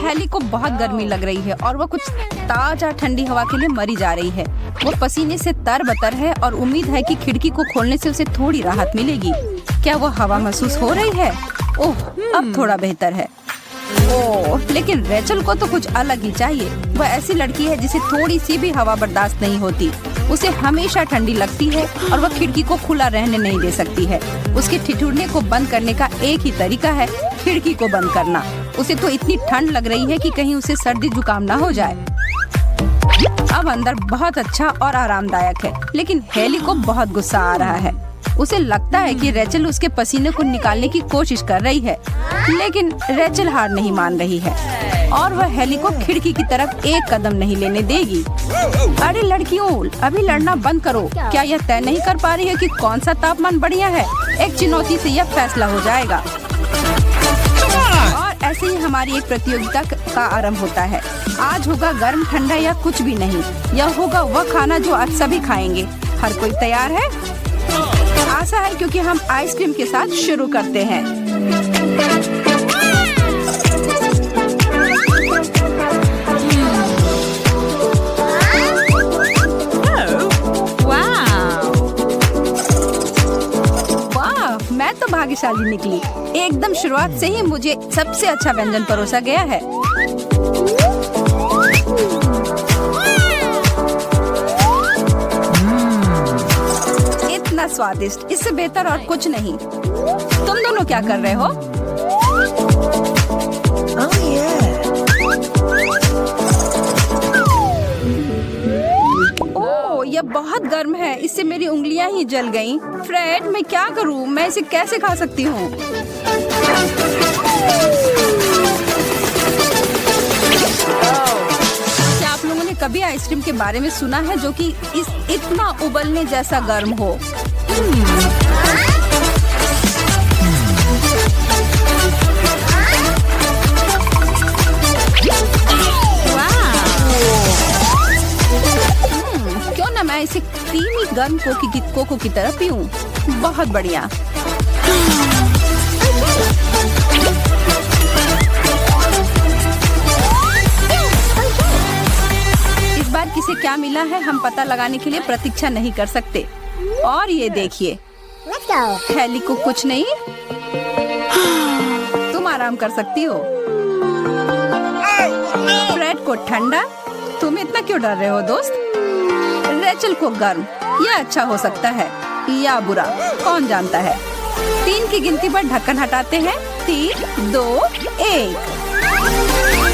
Heli को बहुत गर्मी लग रही है और वो कुछ ताजा ठंडी हवा के लिए मरी जा रही है। वो पसीने से तरबतर है और उम्मीद है कि खिड़की को खोलने से उसे थोड़ी राहत मिलेगी। क्या वो हवा महसूस हो रही है? ओह, अब थोड़ा बेहतर है। ओह, लेकिन रेचल को तो कुछ अलग ही चाहिए। वह ऐसी लड़की है जिसे थोड़ी सी भी हवा बर्दाश्त नहीं होती। उसे हमेशा ठंडी लगती है और वह खिड़की को खुला रहने नहीं दे सकती है। उसके ठिठुरने को बंद करने का एक ही तरीका है, खिड़की को बंद करना। उसे तो इतनी ठंड लग रही है कि कहीं उसे सर्दी जुकाम ना हो जाए। अब अंदर बहुत अच्छा और आरामदायक है, लेकिन हेली को बहुत गुस्सा आ रहा है। उसे लगता है कि रेचल उसके पसीने को निकालने की कोशिश कर रही है, लेकिन रेचल हार नहीं मान रही है और वह हेली को खिड़की की तरफ एक कदम नहीं लेने देगी। अरे लड़कियों, अभी लड़ना बंद करो। क्या यह तय नहीं कर पा रही है कि कौन सा तापमान बढ़िया है? एक चुनौती से यह फैसला हो जाएगा। और ऐसे ही हमारी एक प्रतियोगिता का आरंभ होता है। आज होगा गर्म, ठंडा या कुछ भी नहीं। यह होगा वह खाना जो आज सभी खाएंगे। हर कोई तैयार है? आशा है, क्योंकि हम आइसक्रीम के साथ शुरू करते हैं। वाह, मैं तो भाग्यशाली निकली। एकदम शुरुआत से ही मुझे सबसे अच्छा व्यंजन परोसा गया है। इतना स्वादिष्ट, इससे बेहतर और कुछ नहीं। तुम दोनों क्या कर रहे हो? ओह, यह बहुत गर्म है। इससे मेरी उंगलियां ही जल गईं। फ्रेड, मैं क्या करूं? मैं इसे कैसे खा सकती हूँ? क्या आप लोगों ने कभी आइसक्रीम के बारे में सुना है जो कि इतना उबलने जैसा गर्म हो? क्यों ना मैं इसे क्रीमी गर्म कोको की तरह पीऊं? बहुत बढ़िया। इस बार किसे क्या मिला है हम पता लगाने के लिए प्रतीक्षा नहीं कर सकते। और ये देखिए, हेली को कुछ नहीं। तुम आराम कर सकती हो। फ्रेड को ठंडा। तुम इतना क्यों डर रहे हो दोस्त? रेचल को गर्म। यह अच्छा हो सकता है या बुरा, कौन जानता है। 3 की गिनती पर ढक्कन हटाते हैं। 3, 2, 1।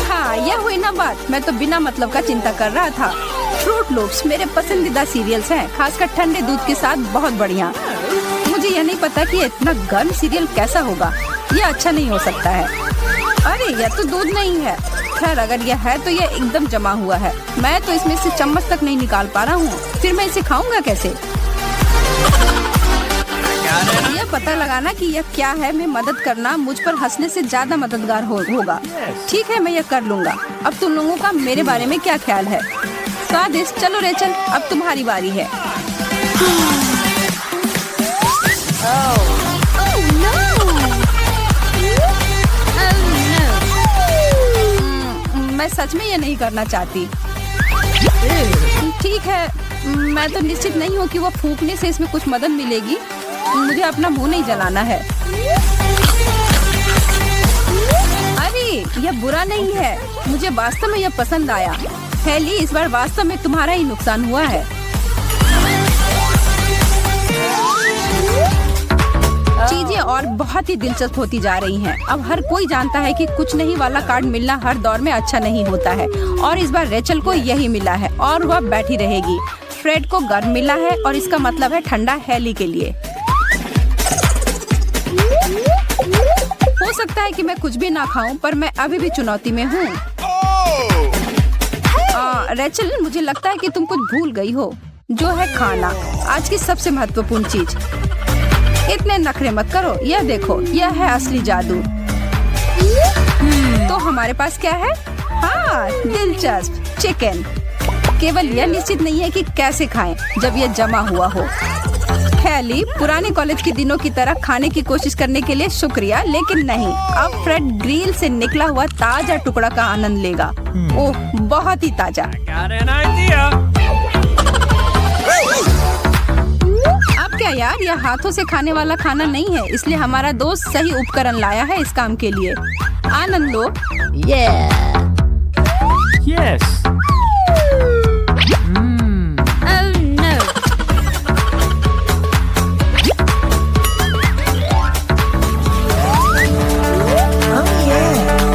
हाँ, यह हुई ना बात। मैं तो बिना मतलब का चिंता कर रहा था। फ्रूट लूप्स मेरे पसंदीदा सीरियल्स हैं, खासकर ठंडे दूध के साथ बहुत बढ़िया। मुझे यह नहीं पता कि इतना गर्म सीरियल कैसा होगा। यह अच्छा नहीं हो सकता है। अरे, यह तो दूध नहीं है। खैर, अगर यह है तो यह एकदम जमा हुआ है। मैं तो इसमें से चम्मच तक नहीं निकाल पा रहा हूँ। फिर मैं इसे खाऊंगा कैसे? यह पता लगाना कि यह क्या है में मदद करना मुझ पर हंसने से ज्यादा मददगार होगा। ठीक है, मैं यह कर लूंगा। अब तुम लोगों का मेरे बारे में क्या ख्याल है? स्वादिष्ट। चलो रेचल, अब तुम्हारी बारी है। मैं सच में ये नहीं करना चाहती। ठीक है, मैं तो निश्चित नहीं हूँ कि वो फूंकने से इसमें कुछ मदद मिलेगी। मुझे अपना मुंह नहीं जलाना है। अरे, यह बुरा नहीं है। मुझे वास्तव में यह पसंद आया। हेली, इस बार वास्तव में तुम्हारा ही नुकसान हुआ है। चीजें और बहुत ही दिलचस्प होती जा रही हैं। अब हर कोई जानता है कि कुछ नहीं वाला कार्ड मिलना हर दौर में अच्छा नहीं होता है, और इस बार रेचल को यही मिला है और वह बैठी रहेगी। फ्रेड को गर्म मिला है और इसका मतलब है ठंडा हेली के लिए। हो सकता है कि मैं कुछ भी ना खाऊं, पर मैं अभी भी चुनौती में हूँ। रेचल, मुझे लगता है कि तुम कुछ भूल गई हो, जो है खाना, आज की सबसे महत्वपूर्ण चीज। इतने नखरे मत करो। यह देखो, यह है असली जादू। तो हमारे पास क्या है? हाँ, दिलचस्प, चिकन। केवल यह निश्चित नहीं है कि कैसे खाएं जब यह जमा हुआ हो। हैली, पुराने कॉलेज के दिनों की तरह खाने की कोशिश करने के लिए शुक्रिया, लेकिन नहीं। अब फ्रेड ग्रिल से निकला हुआ ताजा टुकड़ा का आनंद लेगा। ओह, बहुत ही ताजा। अब क्या यार, यह हाथों से खाने वाला खाना नहीं है, इसलिए हमारा दोस्त सही उपकरण लाया है इस काम के लिए। आनंद लो। Yes.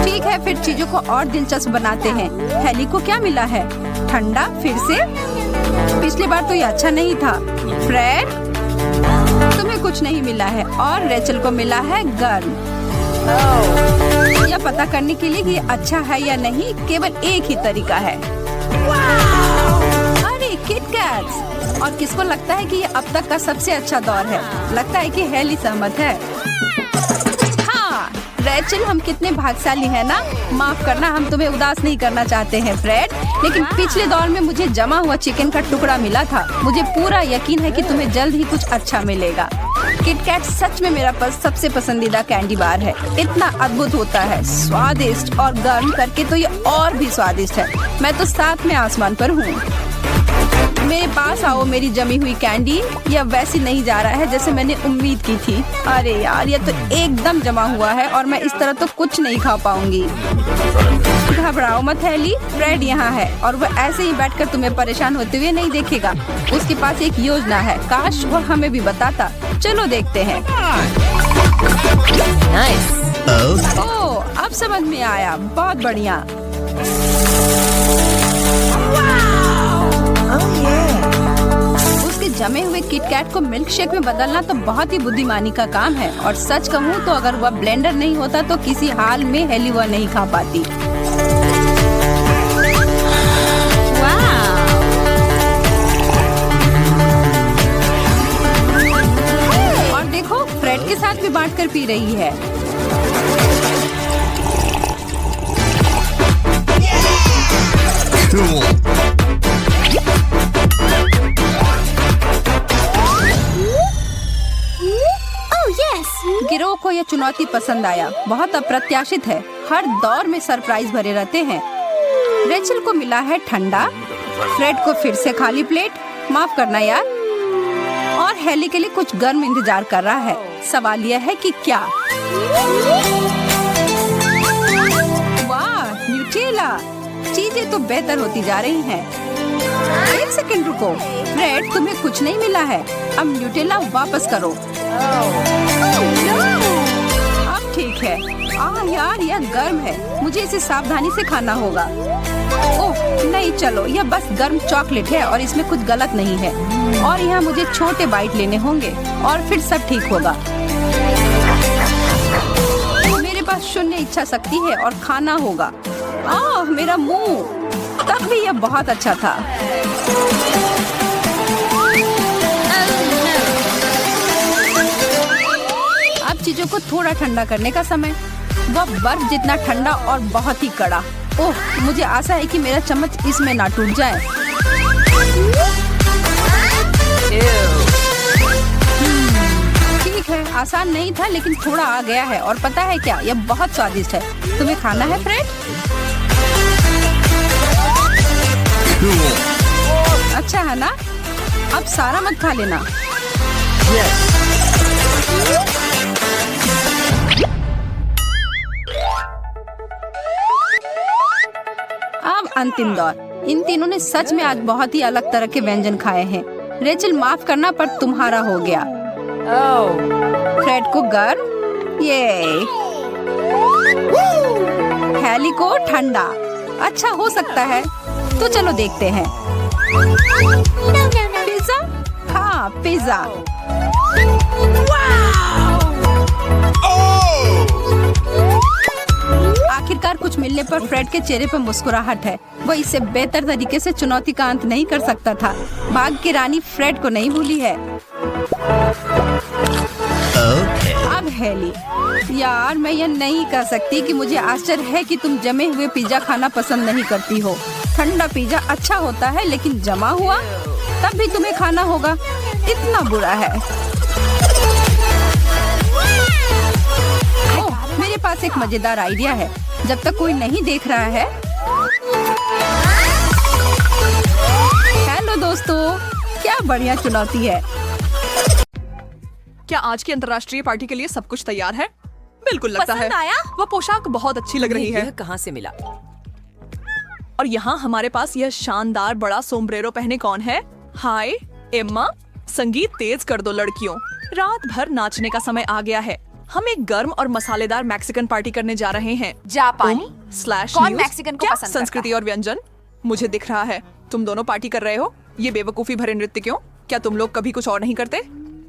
ठीक है, फिर चीजों को और दिलचस्प बनाते हैं। हैली को क्या मिला है? ठंडा फिर से? पिछली बार तो ये अच्छा नहीं था। फ्रेड, तुम्हें कुछ नहीं मिला है और रेचल को मिला है गर्म। यह पता करने के लिए कि ये अच्छा है या नहीं केवल एक ही तरीका है। अरे किट कैट्स! और किसको लगता है कि ये अब तक का सबसे अच्छा दौर है? लगता है कि हैली सहमत है। हाँ रेचल, हम कितने भाग्यशाली हैं ना। माफ करना, हम तुम्हें उदास नहीं करना चाहते हैं फ्रेड, लेकिन पिछले दौर में मुझे जमा हुआ चिकन का टुकड़ा मिला था। मुझे पूरा यकीन है कि तुम्हें जल्द ही कुछ अच्छा मिलेगा। किटकैट सच में मेरा सबसे पसंदीदा कैंडी बार है। इतना अद्भुत होता है, स्वादिष्ट और गर्म करके तो ये और भी स्वादिष्ट है। मैं तो साथ में आसमान पर हूँ। मेरे पास आओ मेरी जमी हुई कैंडी। यह वैसी नहीं जा रहा है जैसे मैंने उम्मीद की थी। अरे यार, यह तो एकदम जमा हुआ है और मैं इस तरह तो कुछ नहीं खा पाऊंगी। घबराओ मत हैली, फ्रेड यहाँ है और वह ऐसे ही बैठकर तुम्हें परेशान होते हुए नहीं देखेगा। उसके पास एक योजना है, काश वह हमें भी बताता। चलो देखते हैं। ओह, अब समझ में आया, बहुत बढ़िया। उसके जमे हुए किटकैट को मिल्क शेक में बदलना तो बहुत ही बुद्धिमानी का काम है। और सच कहूँ तो अगर वह ब्लेंडर नहीं होता तो किसी हाल में हैली वह नहीं खा पाती। और देखो, फ्रेड के साथ भी बांटकर पी रही है। गिरोह को यह चुनौती पसंद आया। बहुत अप्रत्याशित है, हर दौर में सरप्राइज भरे रहते हैं। रेचल को मिला है ठंडा, फ्रेड को फिर से खाली प्लेट, माफ करना यार, और हैली के लिए कुछ गर्म इंतजार कर रहा है। सवाल यह है कि क्या? वाह, न्यूटेला! चीजें तो बेहतर होती जा रही हैं। एक सेकंड रुको, फ्रेड तुम्हें कुछ नहीं मिला है। अब न्यूटेला वापस करो। अब ठीक है। यार, यह गर्म है, मुझे इसे सावधानी से खाना होगा। ओह नहीं, चलो, यह बस गर्म चॉकलेट है और इसमें कुछ गलत नहीं है। और यहाँ मुझे छोटे बाइट लेने होंगे और फिर सब ठीक होगा। मेरे पास शून्य इच्छा शक्ति है और खाना होगा। मेरा मुंह! तब भी यह बहुत अच्छा था। अब चीजों को थोड़ा ठंडा करने का समय। वह बर्फ जितना ठंडा और बहुत ही कड़ा। ओह, मुझे आशा है कि मेरा चम्मच इसमें ना टूट जाए। ठीक है, आसान नहीं था लेकिन थोड़ा आ गया है। और पता है क्या, यह बहुत स्वादिष्ट है। तुम्हें खाना है फ्रेड? अच्छा है ना? अब सारा मत खा लेना। अब अंतिम दौर। इन तीनों ने सच में आज बहुत ही अलग तरह के व्यंजन खाए हैं। रेचल, माफ करना पर तुम्हारा हो गया। फ्रेड को गर्म, ये हैली को ठंडा। अच्छा हो सकता है, तो चलो देखते हैं। पिज्जा? हाँ, पिज्जा। आखिरकार कुछ मिलने पर फ्रेड के चेहरे पर मुस्कुराहट है। वह इससे बेहतर तरीके से चुनौती का अंत नहीं कर सकता था। भाग्य की रानी फ्रेड को नहीं भूली है। अब हैली, यार मैं यह नहीं कह सकती कि मुझे आश्चर्य है कि तुम जमे हुए पिज्जा खाना पसंद नहीं करती हो। ठंडा पिज्जा अच्छा होता है लेकिन जमा हुआ तब भी तुम्हें खाना होगा। इतना बुरा है। ओह, मेरे पास एक मजेदार आइडिया है। जब तक कोई नहीं देख रहा है। हेलो दोस्तों, क्या बढ़िया चुनौती है। क्या आज की अंतर्राष्ट्रीय पार्टी के लिए सब कुछ तैयार है? बिल्कुल लगता है। पसंद आया? वह पोशाक बहुत अच्छी लग रही है। यह कहाँ से मिला? और यहाँ हमारे पास यह शानदार बड़ा सोम्ब्रेरो पहने कौन है? हाय एम्मा, संगीत तेज कर दो लड़कियों। रात भर नाचने का समय आ गया है। हम एक गर्म और मसालेदार मैक्सिकन पार्टी करने जा रहे हैं। जापानी? स्लैश कौन न्यूज़? मैक्सिकन को क्या पसंद करता संस्कृति और व्यंजन? मुझे दिख रहा है तुम दोनों पार्टी कर रहे हो। ये बेवकूफी भरे नृत्य क्यों? क्या तुम लोग कभी कुछ और नहीं करते?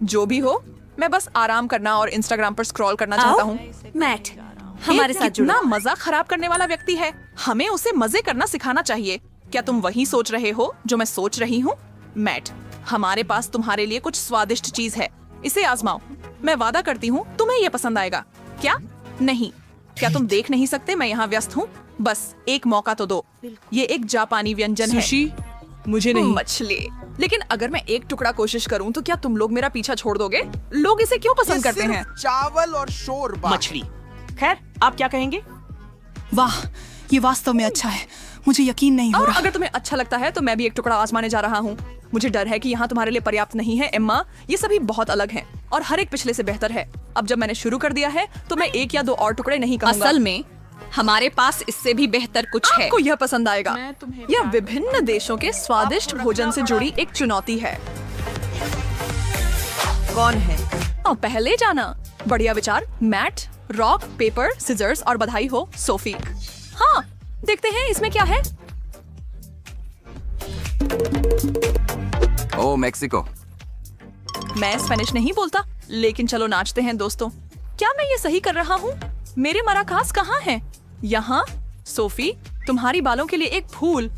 जो भी हो, मैं बस आराम करना और इंस्टाग्राम पर स्क्रॉल करना चाहता हूँ। मैट, हमारे साथ जुड़ो। कितना मजा खराब करने वाला व्यक्ति है। हमें उसे मजे करना सिखाना चाहिए। क्या तुम वही सोच रहे हो जो मैं सोच रही हूँ? मैट, हमारे पास तुम्हारे लिए कुछ स्वादिष्ट चीज है। इसे आजमाओ। मैं वादा करती हूँ तुम्हें ये पसंद आएगा। क्या? नहीं, क्या तुम देख नहीं सकते मैं यहाँ व्यस्त हूँ? बस एक मौका तो दो। ये एक जापानी व्यंजन है। सुशी? मुझे नहीं। मछली। लेकिन अगर मैं एक टुकड़ा कोशिश करूँ तो क्या तुम लोग मेरा पीछा छोड़ दोगे? लोग इसे क्यों पसंद करते हैं? चावल और शोरबा। मछली। खैर, आप क्या कहेंगे? वाह, ये वास्तव में अच्छा है। मुझे यकीन नहीं हो रहा। अगर तुम्हें अच्छा लगता है तो मैं भी एक टुकड़ा आजमाने जा रहा हूँ। मुझे डर है कि यहाँ तुम्हारे लिए पर्याप्त नहीं है एम्मा। ये सभी बहुत अलग हैं और हर एक पिछले से बेहतर है। अब जब मैंने शुरू कर दिया है तो मैं एक या दो और टुकड़े नहीं कहूँगा। असल में हमारे पास इससे भी बेहतर कुछ है। आपको यह पसंद आएगा। यह विभिन्न देशों के स्वादिष्ट भोजन से जुड़ी एक चुनौती है। कौन है? पहले जाना। बढ़िया विचार। मैट, रॉक पेपर सिजर्स और बधाई हो सोफी। हाँ, देखते हैं इसमें क्या है। ओ मेक्सिको। मैं स्पेनिश नहीं बोलता, लेकिन चलो नाचते हैं दोस्तों। क्या मैं ये सही कर रहा हूँ? मेरे मराकास कहाँ हैं? यहाँ। सोफी, तुम्हारी बालों के लिए एक फूल।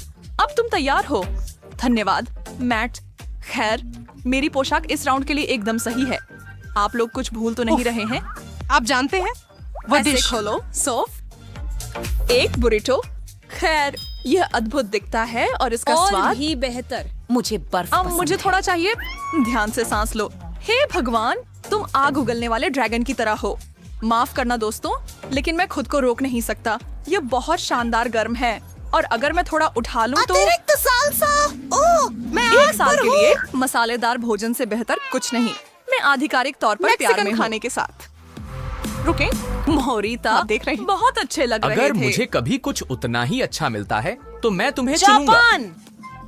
अब तुम तैयार हो। धन्यवाद मैट। खैर, मेरी पोशाक इस राउंड के लिए एकदम सही है। आप लोग कुछ भूल तो नहीं रहे हैं? आप जानते हैं ऐसे खोलो सोफ। एक बुरिटो। खैर, यह अद्भुत दिखता है और इसका और स्वाद भी बेहतर। मुझे बर्फ अब पसंद मुझे है। थोड़ा चाहिए। ध्यान से सांस लो। हे भगवान, तुम आग उगलने वाले ड्रैगन की तरह हो। माफ करना दोस्तों, लेकिन मैं खुद को रोक नहीं सकता। यह बहुत शानदार गर्म है और अगर मैं थोड़ा उठा लूं तो अतिरिक्त सालसा। ओह, मैं एक आग साल पर के हूँ। लिए मसालेदार भोजन से बेहतर कुछ नहीं। मैं आधिकारिक तौर पर प्यार में मैक्सिकन हूँ। खाने के साथ। रुके, मोहरीता आप देख रहे हैं? बहुत अच्छे लग रहे अगर थे। मुझे कभी कुछ उतना ही अच्छा मिलता है तो मैं तुम्हें चुनूंगा। जापान,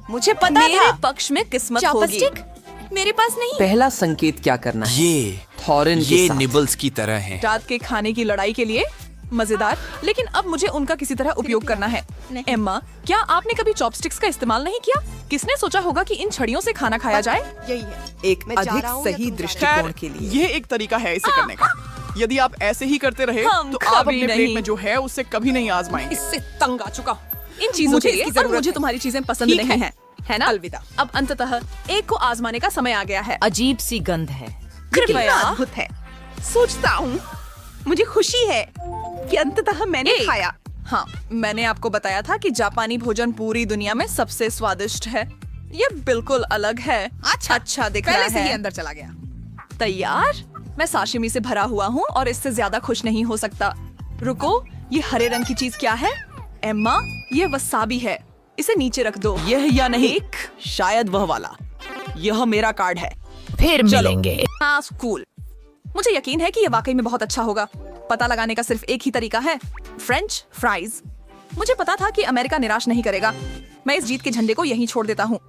मुझे पता मेरे था। पक्ष में किस्मत होगी। चॉपस्टिक मेरे पास नहीं। पहला संकेत क्या करना है? थॉरिन के ये साथ। निबल्स की तरह है। रात के खाने की लड़ाई के लिए मजेदार, लेकिन अब मुझे उनका किसी तरह उपयोग करना है। एम्मा, क्या आपने कभी चॉपस्टिक्स का इस्तेमाल नहीं किया? किसने सोचा होगा कि इन छड़ियों से खाना खाया जाए? यही है। एक अधिक सही दृष्टिकोण के लिए। ये एक तरीका है इसे करने का। यदि आप ऐसे ही करते रहे हम तो आप कभी अपने नहीं। प्लेट में जो है उससे कभी नहीं आजमाएंगे। इससे तंग आ चुका हूं। इन चीजों मुझे के लिए इसकी और जरूरत मुझे है। तुम्हारी चीजें पसंद ठीक नहीं है। है ना? अलविदा। अब अंततः एक को आजमाने का समय आ गया है। अजीब सी गंध है। कृपया अद्भुत है। सोचता हूँ, मुझे खुशी है कि अंततः मैंने ए, खाया। हाँ, मैंने आपको बताया था कि जापानी भोजन पूरी दुनिया में सबसे स्वादिष्ट है। ये बिल्कुल अलग है। अच्छा दिख रहा पहले से ही है। अंदर चला गया। तैयार? मैं साशिमी से भरा हुआ हूँ और इससे ज्यादा खुश नहीं हो सकता। रुको, ये हरे रंग की चीज क्या है? एम्मा, ये वसाबी है। इसे नीचे रख दो। यह या नहीं, एक। शायद वह वाला। यह मेरा कार्ड है। फिर मिलेंगे। हाँ, कूल। मुझे यकीन है कि ये वाकई में बहुत अच्छा होगा। पता लगाने का सिर्फ एक ही तरीका है, फ्रेंच फ्राइज। मुझे पता था कि अमेरिका निराश नहीं करेगा। मैं इस जीत के झंडे को यहीं छोड़ देता हूँ।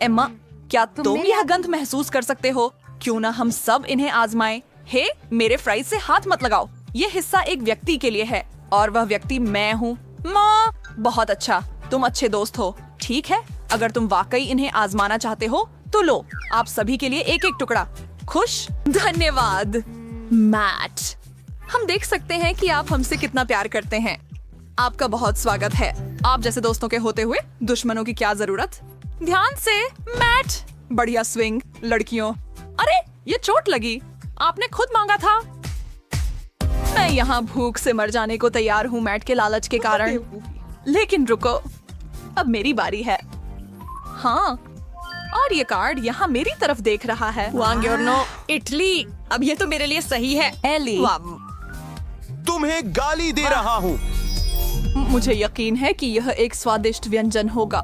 एम्मा, क्या तुम यह गंध महसूस कर सकते हो? क्यों ना हम सब इन्हें आजमाएं। हे, मेरे फ्राइज से हाथ मत लगाओ। ये हिस्सा एक व्यक्ति के लिए है और वह व्यक्ति मैं हूँ। माँ, बहुत अच्छा, तुम अच्छे दोस्त हो। ठीक है, अगर तुम वाकई इन्हें आजमाना चाहते हो तो लो, आप सभी के लिए एक एक टुकड़ा। खुश? धन्यवाद मैट। हम देख सकते हैं कि आप हमसे कितना प्यार करते हैं। आपका बहुत स्वागत है। आप जैसे दोस्तों के होते हुए दुश्मनों की क्या जरूरत। ध्यान से मैट। बढ़िया स्विंग लड़कियों। अरे, ये चोट लगी। आपने खुद मांगा था। मैं यहाँ भूख से मर जाने को तैयार हूँ मैट के लालच के कारण। लेकिन रुको, अब मेरी बारी है। हाँ, और ये कार्ड यहाँ मेरी तरफ देख रहा है। वांग्योर्नो इटली। अब ये तो मेरे लिए सही है। एली, तुम्हें गाली दे रहा हूँ। मुझे यकीन है कि यह एक स्वादिष्ट व्यंजन होगा।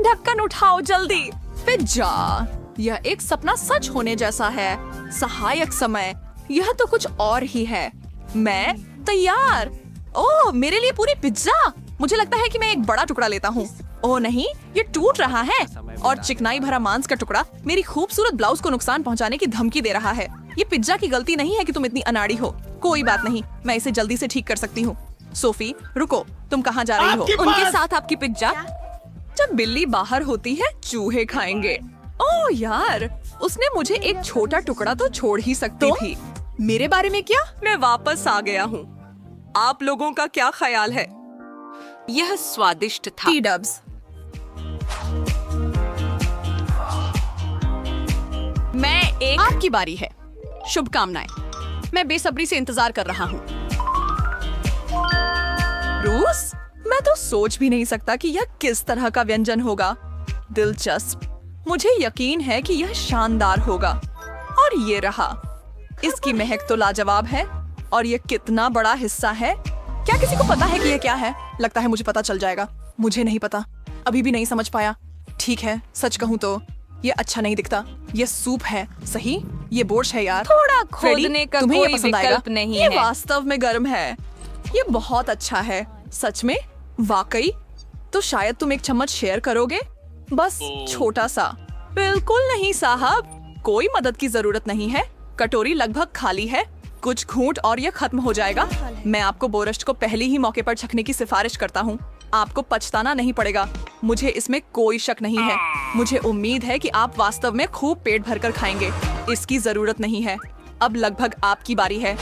ढक्कन उठाओ जल्दी। पिज्जा। यह एक सपना सच होने जैसा है। सहायक समय। यह तो कुछ और ही है। मैं तैयार। ओह, मेरे लिए पूरी पिज्जा। मुझे लगता है कि मैं एक बड़ा टुकड़ा लेता हूँ। ओह नहीं, ये टूट रहा है और चिकनाई भरा मांस का टुकड़ा मेरी खूबसूरत ब्लाउज को नुकसान पहुँचाने की धमकी दे रहा है। ये पिज्जा की गलती नहीं है कि तुम इतनी अनाड़ी हो। कोई बात नहीं, मैं इसे जल्दी से ठीक कर सकती हूँ। सोफी, रुको, तुम कहाँ जा रही हो? उनके साथ आपकी पिज्जा। जब बिल्ली बाहर होती है चूहे खाएंगे। ओह यार, उसने मुझे एक छोटा टुकड़ा तो छोड़ ही सकती थी। मेरे बारे में क्या? मैं वापस आ गया हूँ। आप लोगों का क्या ख्याल है? यह स्वादिष्ट था। टी-डब्स। आपकी बारी है। शुभकामनाएं। मैं बेसब्री से इंतजार कर रहा हूँ। रूस? मैं तो सोच भी नहीं सकता कि यह किस तरह का व्यंजन होगा। दिलचस्प। मुझे यकीन है कि यह शानदार होगा। और ये रहा। इसकी महक तो लाजवाब है। और यह कितना बड़ा हिस्सा है। क्या किसी को पता है कि यह क्या है? लगता है मुझे पता चल जाएगा। मुझे नहीं पता, अभी भी नहीं समझ पाया। ठीक है, सच कहूँ तो ये अच्छा नहीं दिखता। ये सूप है, सही? ये बोर्श है यार। थोड़ा फ्रेडी, खोदने का तुम्हें ये कोई पसंद आएगा? विकल्प नहीं ये है। वास्तव में गर्म है। ये बहुत अच्छा है। सच में? वाकई? तो शायद तुम एक चम्मच शेयर करोगे? बस छोटा सा। बिल्कुल नहीं साहब, कोई मदद की जरूरत नहीं है। कटोरी लगभग खाली है। कुछ घूंट और यह खत्म हो जाएगा। मैं आपको बोरश्ट को पहले ही मौके पर छकने की सिफारिश करता हूँ। आपको पछताना नहीं पड़ेगा। मुझे इसमें कोई शक नहीं है। मुझे उम्मीद है कि आप वास्तव में खूब पेट भरकर खाएंगे। इसकी जरूरत नहीं है। अब लगभग आपकी बारी है।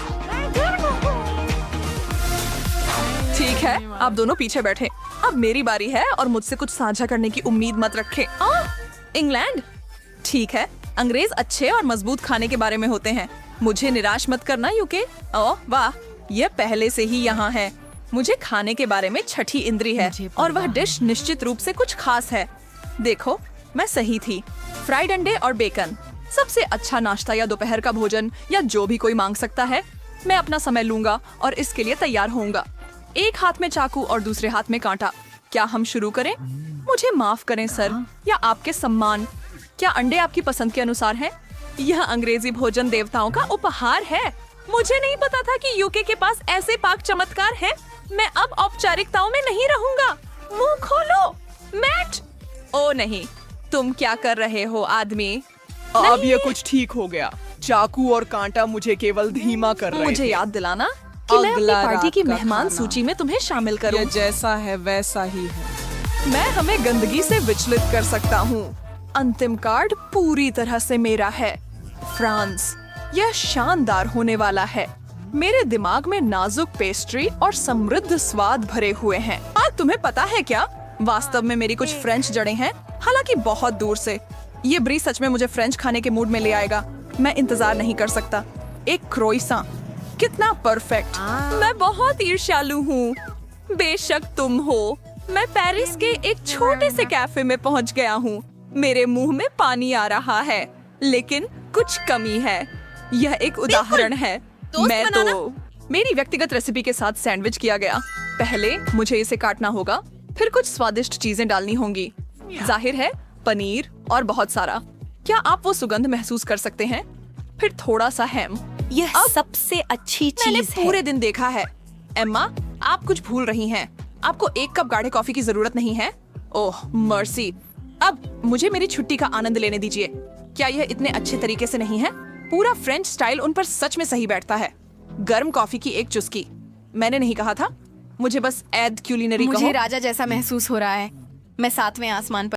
ठीक है, आप दोनों पीछे बैठे। अब मेरी बारी है और मुझसे कुछ साझा करने की उम्मीद मत रखें। इंग्लैंड? ठीक है, अंग्रेज अच्छे और मजबूत खाने के बारे में होते हैं। मुझे निराश मत करना यूके। ओह वाह, यह पहले से ही यहाँ है। मुझे खाने के बारे में छठी इंद्री है और वह डिश निश्चित रूप से कुछ खास है। देखो, मैं सही थी। फ्राइड अंडे और बेकन, सबसे अच्छा नाश्ता या दोपहर का भोजन या जो भी कोई मांग सकता है। मैं अपना समय लूंगा और इसके लिए तैयार होऊंगा। एक हाथ में चाकू और दूसरे हाथ में कांटा। क्या हम शुरू करें? मुझे माफ करें सर, या आपके सम्मान। क्या अंडे आपकी पसंद के अनुसार हैं? यह अंग्रेजी भोजन देवताओं का उपहार है। मुझे नहीं पता था कि यूके के पास ऐसे पाक चमत्कार हैं। मैं अब औपचारिकताओं में नहीं रहूंगा। मुंह खोलो, मैट। ओ नहीं, तुम क्या कर रहे हो आदमी? अब ये कुछ ठीक हो गया। चाकू और कांटा मुझे केवल धीमा कर रहे मुझे थे। याद दिलाना कि मैं अपनी अगला पार्टी रात की का मेहमान खाना। सूची में तुम्हें शामिल करूं। ये जैसा है वैसा ही है। मैं हमें गंदगी से विचलित कर सकता हूँ। अंतिम कार्ड पूरी तरह से मेरा है। फ्रांस। यह शानदार होने वाला है। मेरे दिमाग में नाजुक पेस्ट्री और समृद्ध स्वाद भरे हुए हैं। तुम्हें पता है क्या? वास्तव में मेरी कुछ फ्रेंच जड़ें हैं, हालांकि बहुत दूर से। ये ब्री सच में मुझे फ्रेंच खाने के मूड में ले आएगा। मैं इंतजार नहीं कर सकता। एक क्रोइसां, कितना परफेक्ट। मैं बहुत ईर्ष्यालु हूँ। बेशक तुम हो। मैं पेरिस के एक छोटे से कैफे में पहुँच गया हूँ। मेरे मुंह में पानी आ रहा है, लेकिन कुछ कमी है। यह एक उदाहरण है। मेरी व्यक्तिगत रेसिपी के साथ सैंडविच किया गया। पहले मुझे इसे काटना होगा, फिर कुछ स्वादिष्ट चीजें डालनी होंगी। जाहिर है, पनीर और बहुत सारा। क्या आप वो सुगंध महसूस कर सकते हैं? फिर थोड़ा सा हैम। यह सबसे अच्छी मैंने चीज है। पूरे दिन देखा है। एम्मा, आप कुछ भूल रही हैं। आपको एक कप गाढ़े कॉफी की जरूरत नहीं है। ओह मर्सी। अब मुझे मेरी छुट्टी का आनंद लेने दीजिए। क्या यह इतने अच्छे तरीके से नहीं है? पूरा फ्रेंच स्टाइल उन पर सच में सही बैठता है। गर्म कॉफी की एक चुस्की। मैंने नहीं कहा था। मुझे बस ऐड क्यूलिनरी मुझे राजा जैसा महसूस हो रहा है। मैं 7वें आसमान पर